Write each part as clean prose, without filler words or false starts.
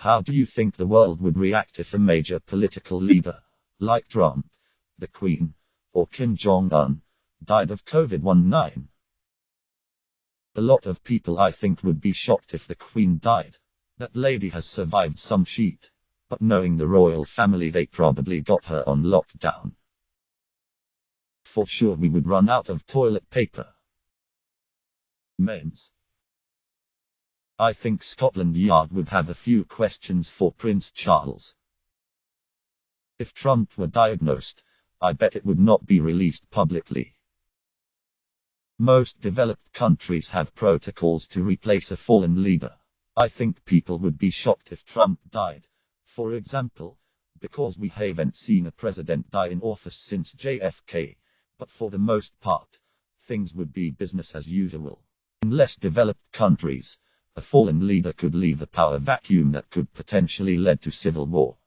How do you think the world would react if a major political leader, like Trump, the Queen, or Kim Jong-un, died of COVID-19? A lot of people I think would be shocked if the Queen died. That lady has survived some shit, but knowing the royal family, they probably got her on lockdown. For sure we would run out of toilet paper. Memes. I think Scotland Yard would have a few questions for Prince Charles. If Trump were diagnosed, I bet it would not be released publicly. Most developed countries have protocols to replace a fallen leader. I think people would be shocked if Trump died, for example, because we haven't seen a president die in office since JFK, but for the most part, things would be business as usual. In less developed countries, a fallen leader could leave a power vacuum that could potentially lead to civil war.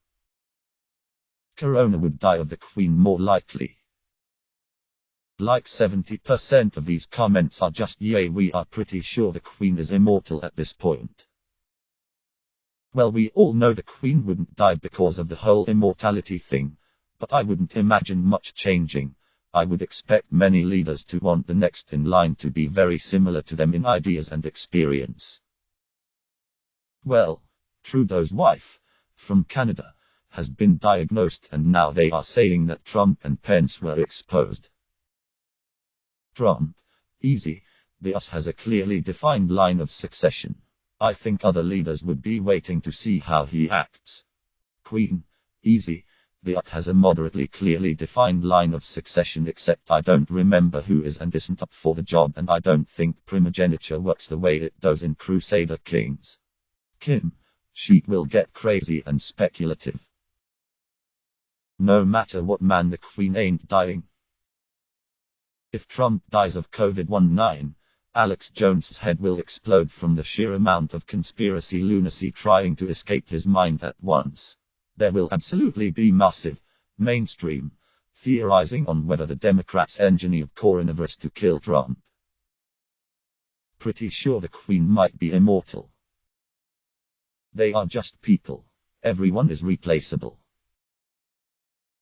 Corona would die of the Queen more likely. Like 70% of these comments are just yay, we are pretty sure the Queen is immortal at this point. Well, we all know the Queen wouldn't die because of the whole immortality thing, but I wouldn't imagine much changing. I would expect many leaders to want the next in line to be very similar to them in ideas and experience. Well, Trudeau's wife, from Canada, has been diagnosed, and now they are saying that Trump and Pence were exposed. Trump, easy, the US has a clearly defined line of succession. I think other leaders would be waiting to see how he acts. Queen, easy, the US has a moderately clearly defined line of succession, except I don't remember who is and isn't up for the job, and I don't think primogeniture works the way it does in Crusader Kings. Kim, she will get crazy and speculative. No matter what, man, the Queen ain't dying. If Trump dies of COVID-19, Alex Jones's head will explode from the sheer amount of conspiracy lunacy trying to escape his mind at once. There will absolutely be massive, mainstream, theorizing on whether the Democrats engineered coronavirus to kill Trump. Pretty sure the Queen might be immortal. They are just people. Everyone is replaceable.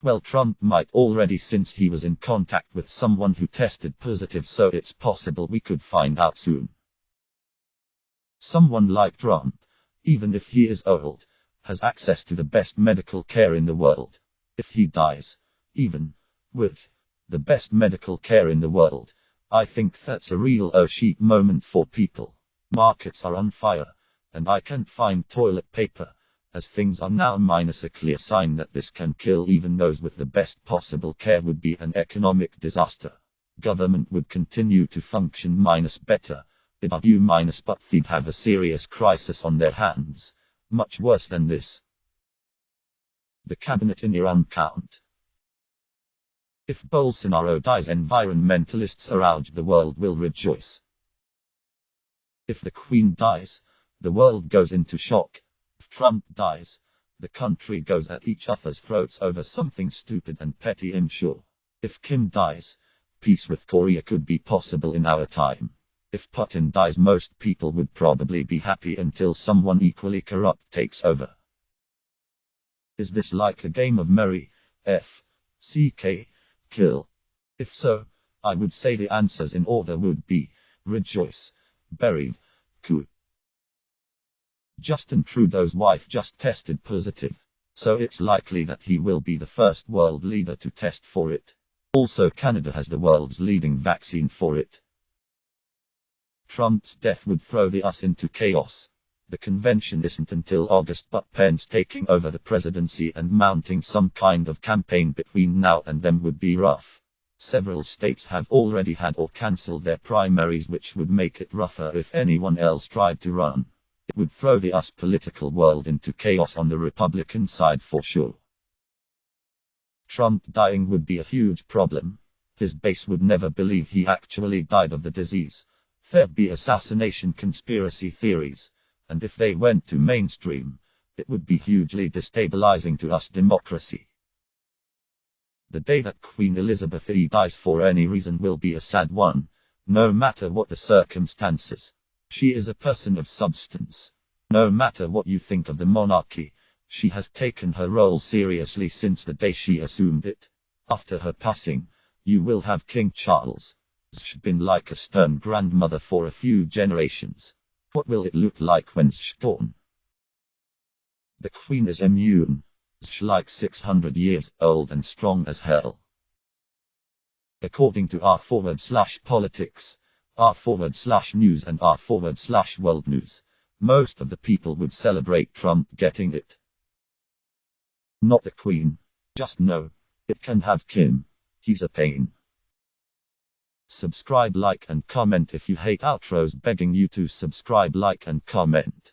Well, Trump might already, since he was in contact with someone who tested positive, so it's possible we could find out soon. Someone like Trump, even if he is old, has access to the best medical care in the world. If he dies, even with the best medical care in the world, I think that's a real oh shit moment for people. Markets are on fire, and I can't find toilet paper, as things are now, minus a clear sign that this can kill even those with the best possible care would be an economic disaster. Government would continue to function minus better, it'd argue minus, but they'd have a serious crisis on their hands. Much worse than this. The cabinet in Iran count. If Bolsonaro dies, environmentalists around the world will rejoice. If the Queen dies, the world goes into shock. If Trump dies, the country goes at each other's throats over something stupid and petty, I'm sure. If Kim dies, peace with Korea could be possible in our time. If Putin dies, most people would probably be happy until someone equally corrupt takes over. Is this like a game of Mary, F.C.K., kill? If so, I would say the answers in order would be rejoice, buried, coup. Justin Trudeau's wife just tested positive, so it's likely that he will be the first world leader to test for it. Also, Canada has the world's leading vaccine for it. Trump's death would throw the US into chaos. The convention isn't until August, but Pence taking over the presidency and mounting some kind of campaign between now and then would be rough. Several states have already had or cancelled their primaries, which would make it rougher if anyone else tried to run. It would throw the US political world into chaos on the Republican side for sure. Trump dying would be a huge problem. His base would never believe he actually died of the disease. There'd be assassination conspiracy theories, and if they went to mainstream, it would be hugely destabilizing to US democracy. The day that Queen Elizabeth II dies for any reason will be a sad one, no matter what the circumstances. She is a person of substance. No matter what you think of the monarchy, she has taken her role seriously since the day she assumed it. After her passing, you will have King Charles. She's been like a stern grandmother for a few generations. What will it look like when she's gone? The Queen is immune. She's like 600 years old and strong as hell. According to r/politics, r/news and r/world news, most of the people would celebrate Trump getting it. Not the Queen. Just know, it can have Kim. He's a pain. Subscribe, like and comment if you hate outros, begging you to subscribe, like and comment.